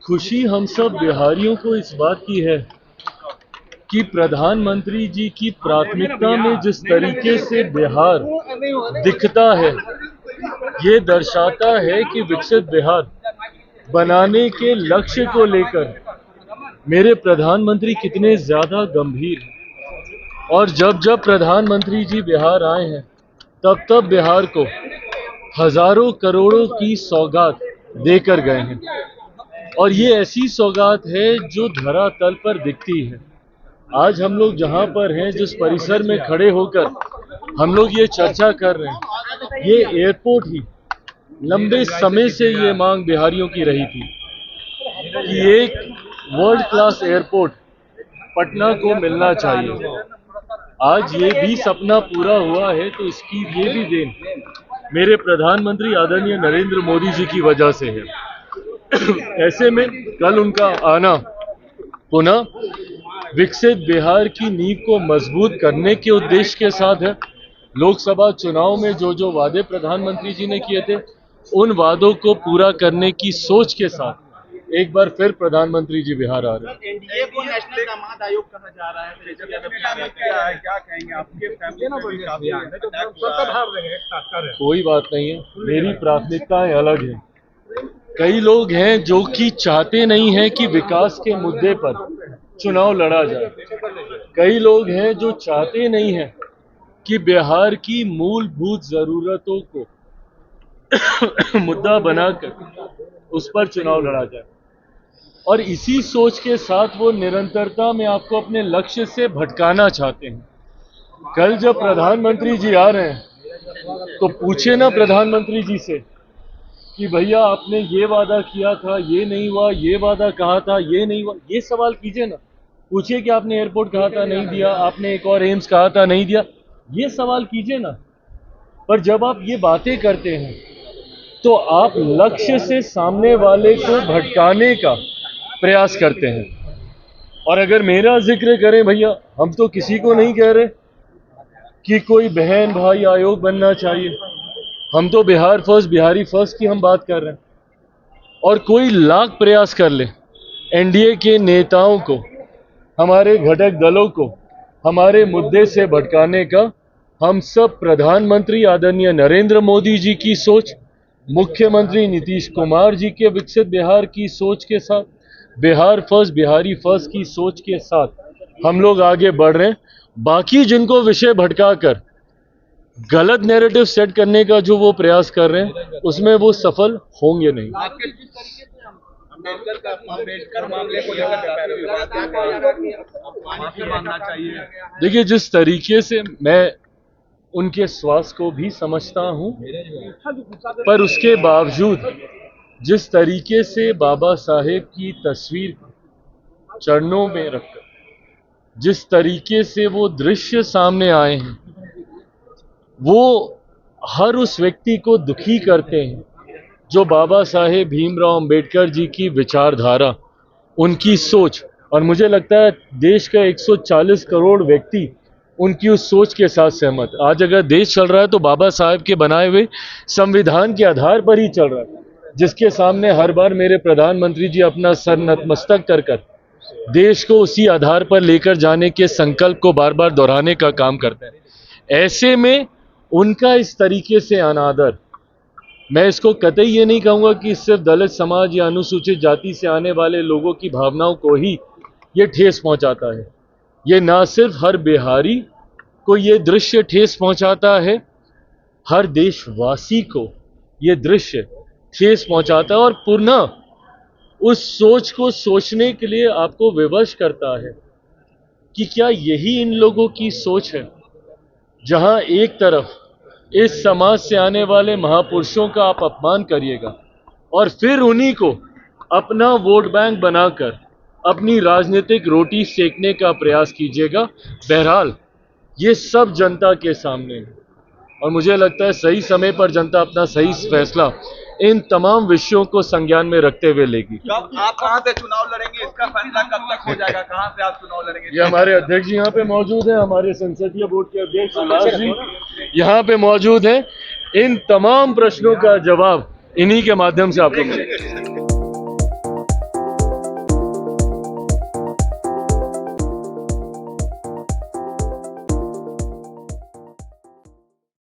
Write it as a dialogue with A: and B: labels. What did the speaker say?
A: खुशी हम सब बिहारियों को इस बात की है कि प्रधानमंत्री जी की प्राथमिकता में जिस तरीके से बिहार दिखता है, ये दर्शाता है कि विकसित बिहार बनाने के लक्ष्य को लेकर मेरे प्रधानमंत्री कितने ज्यादा गंभीर हैं। और जब जब प्रधानमंत्री जी बिहार आए हैं, तब तब बिहार को हजारों करोड़ों की सौगात देकर गए हैं। और ये ऐसी सौगात है जो धरातल पर दिखती है। आज हम लोग जहां पर हैं, जिस परिसर में खड़े होकर हम लोग ये चर्चा कर रहे हैं, ये एयरपोर्ट ही लंबे समय से ये मांग बिहारियों की रही थी कि एक वर्ल्ड क्लास एयरपोर्ट पटना को मिलना चाहिए। आज ये भी सपना पूरा हुआ है, तो इसकी ये भी देन मेरे प्रधानमंत्री आदरणीय नरेंद्र मोदी जी की वजह से है। ऐसे में कल उनका आना पुनः विकसित बिहार की नींव को मजबूत करने के उद्देश्य के साथ है। लोकसभा चुनाव में जो जो वादे प्रधानमंत्री जी ने किए थे, उन वादों को पूरा करने की सोच के साथ एक बार फिर प्रधानमंत्री जी बिहार आ रहे हैं।
B: एनडीए को नेशनल दामाद आयोग कहा जा रहा है, क्या कहेंगे? आपके फैमिली
A: कोई बात नहीं है, मेरी प्राथमिकताएं अलग हैं। कई लोग हैं जो कि चाहते नहीं हैं कि विकास के मुद्दे पर चुनाव लड़ा जाए। कई लोग हैं जो चाहते नहीं हैं कि बिहार की मूलभूत जरूरतों को मुद्दा बनाकर उस पर चुनाव लड़ा जाए। और इसी सोच के साथ वो निरंतरता में आपको अपने लक्ष्य से भटकाना चाहते हैं। कल जब प्रधानमंत्री जी आ रहे हैं, तो पूछे ना प्रधानमंत्री जी से कि भैया आपने ये वादा किया था, ये नहीं हुआ, ये वादा कहा था, ये नहीं हुआ। ये सवाल कीजिए ना, पूछिए कि आपने एयरपोर्ट कहा था नहीं दिया, आपने एक और एम्स कहा था नहीं दिया, ये सवाल कीजिए ना। पर जब आप ये बातें करते हैं, तो आप लक्ष्य से सामने वाले को भटकाने का प्रयास करते हैं। और अगर मेरा जिक्र करें भैया, हम तो किसी को नहीं कह रहे कि कोई बहन भाई आयोग बनना चाहिए। हम तो बिहार फर्स्ट, बिहारी फर्स्ट की हम बात कर रहे हैं। और कोई लाख प्रयास कर ले एनडीए के नेताओं को, हमारे घटक दलों को हमारे मुद्दे से भटकाने का, हम सब प्रधानमंत्री आदरणीय नरेंद्र मोदी जी की सोच, मुख्यमंत्री नीतीश कुमार जी के विकसित बिहार की सोच के साथ, बिहार फर्स्ट, बिहारी फर्स्ट की सोच के साथ हम लोग आगे बढ़ रहे हैं। बाकी जिनको विषय भटकाकर गलत नैरेटिव सेट करने का जो वो प्रयास कर रहे हैं, उसमें वो सफल होंगे नहीं।
B: अम्बेडकर मामले को लेकर
A: देखिए, जिस तरीके से मैं उनके स्वास्थ्य को भी समझता हूं, पर उसके बावजूद जिस तरीके से बाबा साहेब की तस्वीर चरणों में रखकर जिस तरीके से वो दृश्य सामने आए हैं, वो हर उस व्यक्ति को दुखी करते हैं जो बाबा साहेब भीमराव अंबेडकर जी की विचारधारा, उनकी सोच, और मुझे लगता है देश का 140 करोड़ व्यक्ति उनकी उस सोच के साथ सहमत। आज अगर देश चल रहा है तो बाबा साहेब के बनाए हुए संविधान के आधार पर ही चल रहा है, जिसके सामने हर बार मेरे प्रधानमंत्री जी अपना सर नतमस्तक कर देश को उसी आधार पर लेकर जाने के संकल्प को बार बार दोहराने का काम करते हैं। ऐसे में उनका इस तरीके से अनादर, मैं इसको कतई ये नहीं कहूँगा कि सिर्फ दलित समाज या अनुसूचित जाति से आने वाले लोगों की भावनाओं को ही ये ठेस पहुंचाता है। ये ना सिर्फ हर बिहारी को ये दृश्य ठेस पहुंचाता है, हर देशवासी को ये दृश्य ठेस पहुंचाता है। और पुनः उस सोच को सोचने के लिए आपको विवश करता है कि क्या यही इन लोगों की सोच है, जहां एक तरफ इस समाज से आने वाले महापुरुषों का आप अपमान करिएगा और फिर उन्हीं को अपना वोट बैंक बनाकर अपनी राजनीतिक रोटी सेकने का प्रयास कीजिएगा। बहरहाल ये सब जनता के सामने है, और मुझे लगता है सही समय पर जनता अपना सही फैसला इन तमाम विषयों को संज्ञान में रखते हुए लेगी।
B: तो आप कहां से चुनाव लड़ेंगे, इसका फैसला कब तक हो जाएगा? कहां से आप चुनाव लड़ेंगे?
A: ये हमारे अध्यक्ष जी यहाँ पे मौजूद हैं, हमारे संसदीय बोर्ड के अध्यक्ष उल्लास जी यहाँ पे मौजूद हैं। इन तमाम प्रश्नों का जवाब इन्हीं के माध्यम से आपको मिलेगा।